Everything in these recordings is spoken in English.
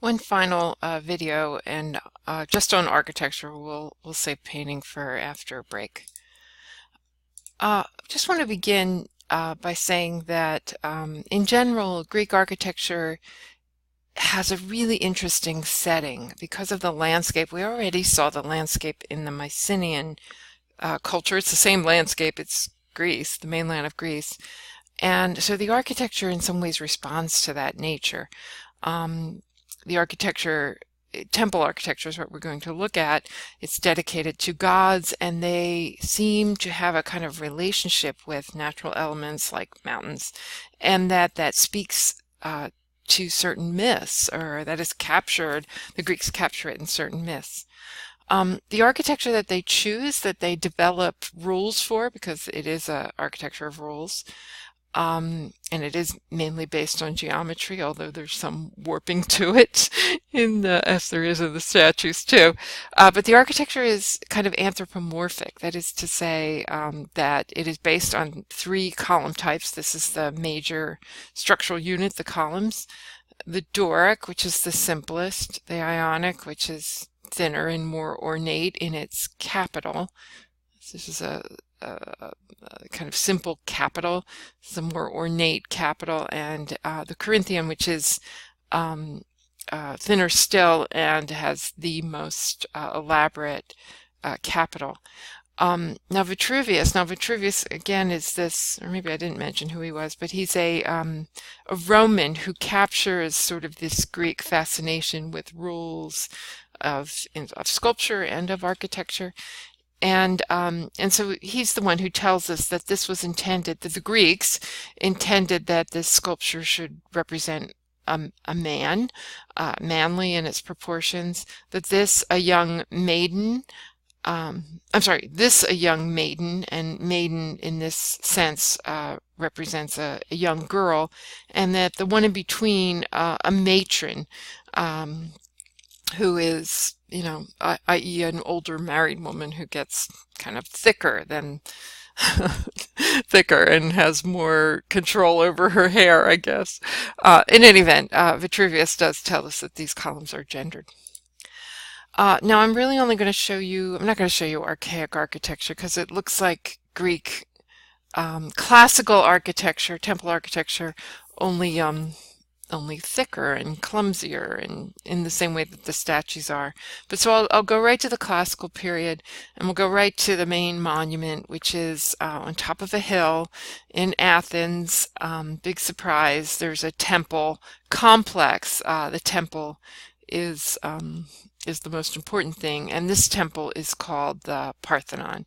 One final video, and just on architecture. We'll save painting for after a break. Just want to begin by saying that in general, Greek architecture has a really interesting setting because of the landscape. We already saw the landscape in the Mycenaean culture. It's the same landscape. It's Greece, the mainland of Greece. And so the architecture in some ways responds to that nature. The architecture, temple architecture is what we're going to look at. It's dedicated to gods, and they seem to have a kind of relationship with natural elements like mountains, and that speaks to certain myths, or that is captured, the Greeks capture it in certain myths. The architecture that they choose, that they develop rules for, because it is an architecture of rules, and it is mainly based on geometry, although there's some warping to it as there is in the statues too. But the architecture is kind of anthropomorphic. That is to say, that it is based on three column types. This is the major structural unit, the columns. The Doric, which is the simplest. The Ionic, which is thinner and more ornate in its capital. This is a kind of simple capital, the more ornate capital, and the Corinthian, which is thinner still and has the most elaborate capital. Now Vitruvius again is this, or maybe I didn't mention who he was, but he's a Roman who captures sort of this Greek fascination with rules of sculpture and of architecture. And so he's the one who tells us that this was intended, that the Greeks intended that this sculpture should represent a man, manly in its proportions, that this a young maiden, this a young maiden, and maiden in this sense represents a young girl, and that the one in between, a matron, who is, i.e. an older married woman who gets kind of thicker than thicker and has more control over her hair, I guess. In any event, Vitruvius does tell us that these columns are gendered. Now I'm really only going to show you, I'm not going to show you archaic architecture because it looks like Greek classical architecture, temple architecture, only thicker and clumsier, and in the same way that the statues are. But so I'll go right to the classical period, and we'll go right to the main monument, which is on top of a hill in Athens. Big surprise, there's a temple complex. The temple is the most important thing, and this temple is called the Parthenon.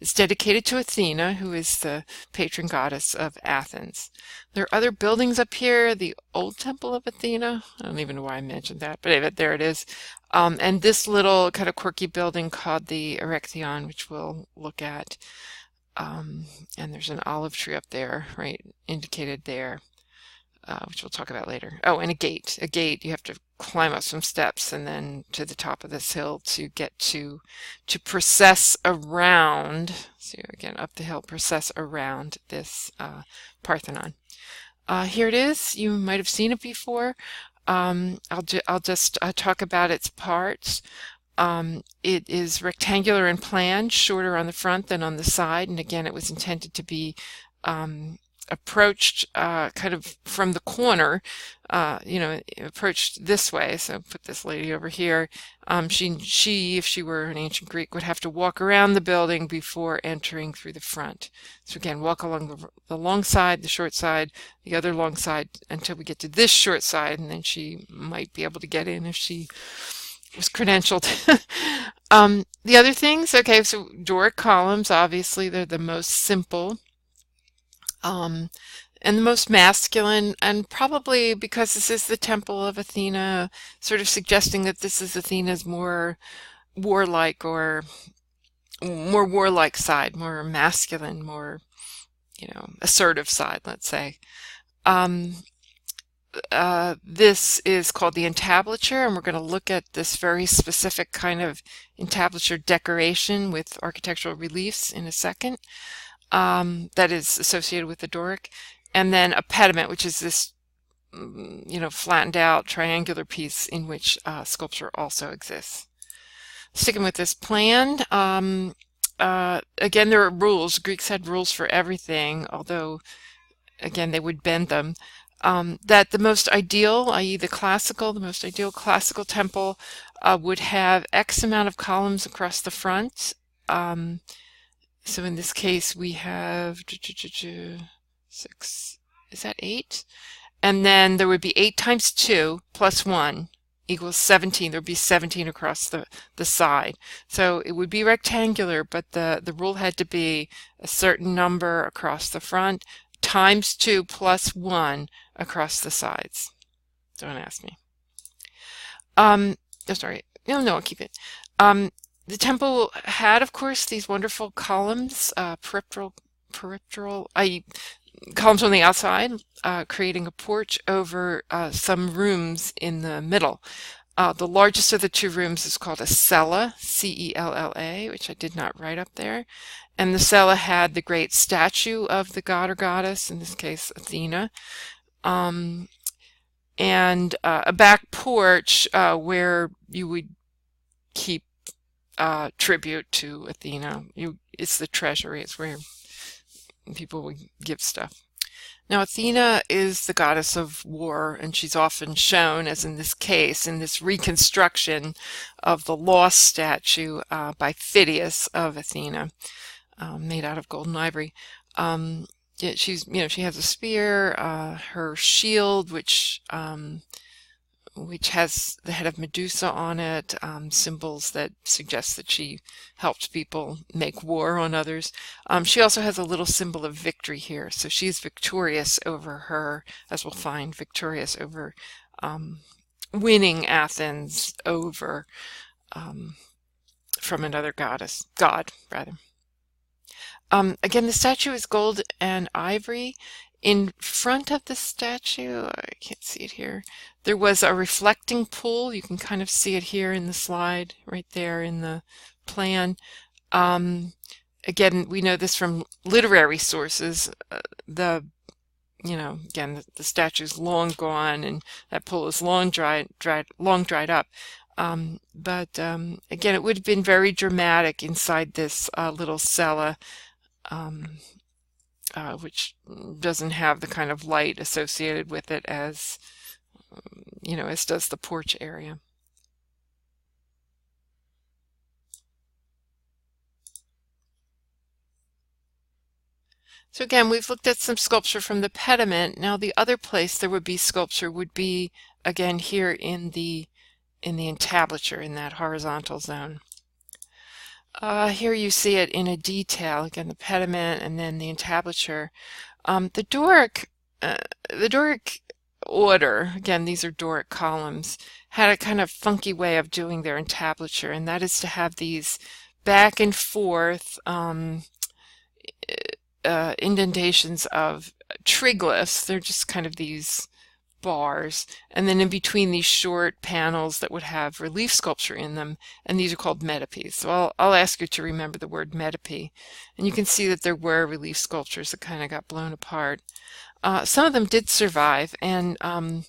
It's dedicated to Athena, who is the patron goddess of Athens. There are other buildings up here, the old temple of Athena. I don't even know why I mentioned that, but anyway, there it is. And this little kind of quirky building called the Erechtheion, which we'll look at. And there's an olive tree up there, right, indicated there. Which we'll talk about later. Oh, and a gate. A gate, you have to climb up some steps and then to the top of this hill to get to process around. So again, up the hill, process around this Parthenon. Here it is. You might have seen it before. I'll just talk about its parts. It is rectangular in plan, shorter on the front than on the side, and again, it was intended to be approached kind of from the corner, approached this way. So put this lady over here. She, if she were an ancient Greek, would have to walk around the building before entering through the front. So again, walk along the long side, the short side, the other long side until we get to this short side, and then she might be able to get in if she was credentialed. The other things, okay, so Doric columns, obviously, they're the most simple. And the most masculine, and probably because this is the temple of Athena, sort of suggesting that this is Athena's more warlike side, more masculine, more, assertive side, let's say. This is called the entablature, and we're going to look at this very specific kind of entablature decoration with architectural reliefs in a second. That is associated with the Doric, and then a pediment, which is this flattened out triangular piece in which sculpture also exists. Sticking with this plan, again, there are rules. Greeks had rules for everything, although, again, they would bend them. That the most ideal, i.e. the most ideal classical temple would have X amount of columns across the front. So in this case, we have 6, is that 8? And then there would be 8 times 2 plus 1 equals 17. There would be 17 across the side. So it would be rectangular, but the rule had to be a certain number across the front times 2 plus 1 across the sides. Don't ask me. Oh, sorry. No, I'll keep it. The temple had, of course, these wonderful columns, peripheral, columns on the outside, creating a porch over some rooms in the middle. The largest of the 2 rooms is called a cella, C-E-L-L-A, which I did not write up there. And the cella had the great statue of the god or goddess, in this case Athena, and a back porch where you would keep tribute to Athena. It's the treasury. It's where people would give stuff. Now, Athena is the goddess of war, and she's often shown, as in this case, in this reconstruction of the lost statue by Phidias of Athena, made out of gold and ivory. She has a spear, her shield, which has the head of Medusa on it, symbols that suggest that she helped people make war on others. She also has a little symbol of victory here, so she's victorious over her, as we'll find, victorious over winning Athens over from another god, rather. Again, the statue is gold and ivory. In front of the statue, I can't see it here, there was a reflecting pool. You can kind of see it here in the slide, right there in the plan. Again, we know this from literary sources. Again, the statue's long gone, and that pool is long dried up. But again, it would have been very dramatic inside this little cella, which doesn't have the kind of light associated with it as does the porch area. So again, we've looked at some sculpture from the pediment. Now the other place there would be sculpture would be, again, here in the entablature, in that horizontal zone. Here you see it in a detail, again, the pediment and then the entablature. The Doric order, again, these are Doric columns, had a kind of funky way of doing their entablature, and that is to have these back and forth indentations of triglyphs. They're just kind of these bars, and then in between these short panels that would have relief sculpture in them, and these are called metopes. So I'll ask you to remember the word metope, and you can see that there were relief sculptures that kind of got blown apart. Some of them did survive, and some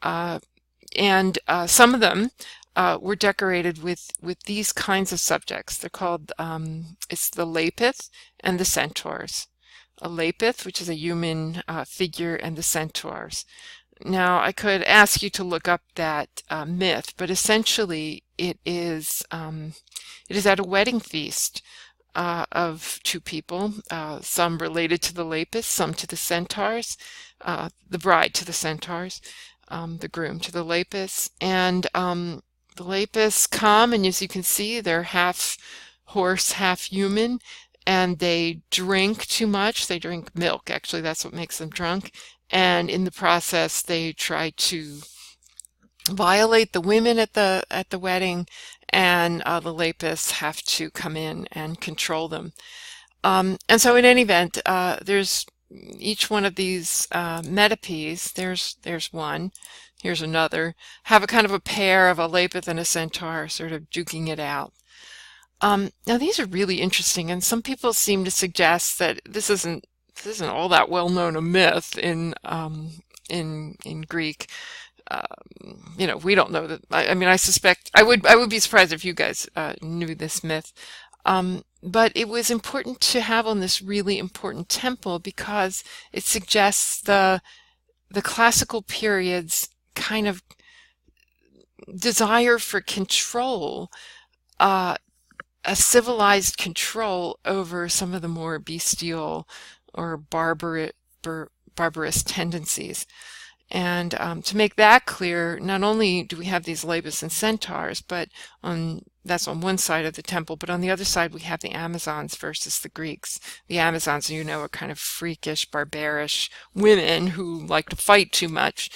of them were decorated with these kinds of subjects. They're called, it's the lapith and the centaurs. A lapith, which is a human figure, and the centaurs. Now, I could ask you to look up that myth, but essentially it is at a wedding feast of 2 people, some related to the lapiths, some to the centaurs, the bride to the centaurs, the groom to the lapiths, and the lapiths come, and as you can see, they're half horse, half human, and they drink too much. They drink milk, actually, that's what makes them drunk. And in the process, they try to violate the women at the wedding, and the lapiths have to come in and control them. And so, in any event, there's each one of these metopes. There's one. Here's another. Have a kind of a pair of a lapith and a centaur, sort of duking it out. Now, these are really interesting, and some people seem to suggest that this isn't all that well known a myth in in Greek. You know, we don't know that. I mean, I suspect I would be surprised if you guys knew this myth. But it was important to have on this really important temple because it suggests the classical period's kind of desire for control, a civilized control over some of the more bestial or barbarous tendencies. And to make that clear, not only do we have these labus and centaurs, but that's on one side of the temple, but on the other side we have the Amazons versus the Greeks. The Amazons, you know, are kind of freakish, barbarish women who like to fight too much,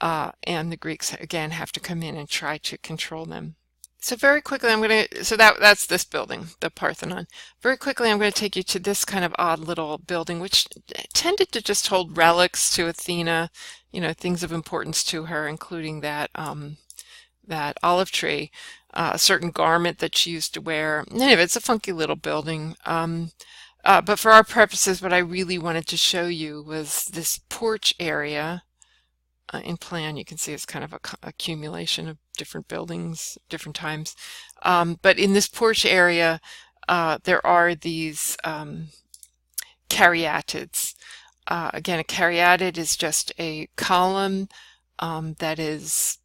and the Greeks again have to come in and try to control them. So very quickly, that's this building, the Parthenon. Very quickly, I'm going to take you to this kind of odd little building, which tended to just hold relics to Athena, you know, things of importance to her, including that that olive tree, a certain garment that she used to wear. Anyway, it's a funky little building. But for our purposes, what I really wanted to show you was this porch area. In plan, you can see it's kind of a accumulation of different buildings, different times. But in this porch area, there are these caryatids. Again, a caryatid is just a column that is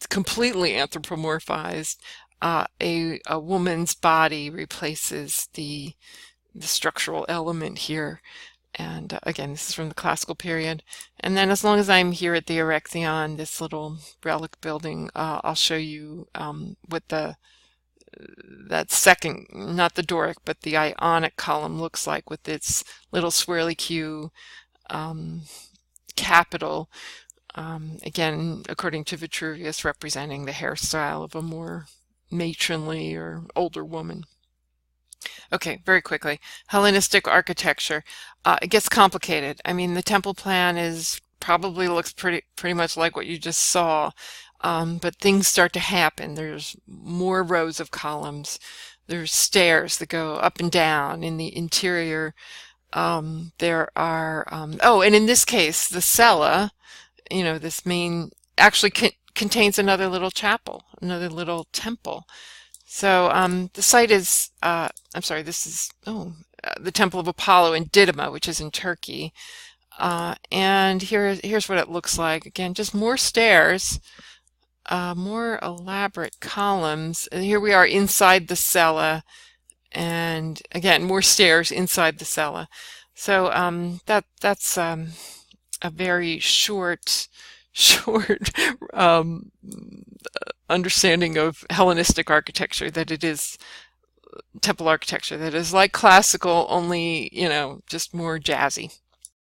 completely anthropomorphized. A woman's body replaces the structural element here. And again, this is from the classical period. And then as long as I'm here at the Erechtheion, this little relic building, I'll show you what that second, not the Doric, but the Ionic column looks like with its little swirly Q capital. Again, according to Vitruvius, representing the hairstyle of a more matronly or older woman. Okay, very quickly. Hellenistic architecture. It gets complicated. I mean, the temple plan probably looks pretty much like what you just saw, but things start to happen. There's more rows of columns. There's stairs that go up and down in the interior. There are oh, and in this case, the cella, you know, this main actually contains another little chapel, another little temple. So the site is, I'm sorry, this is, the Temple of Apollo in Didyma, which is in Turkey. And here's what it looks like. Again, just more stairs, more elaborate columns. And here we are inside the cella. And again, more stairs inside the cella. So that's a very short understanding of Hellenistic architecture, that it is temple architecture that is like classical, only, you know, just more jazzy.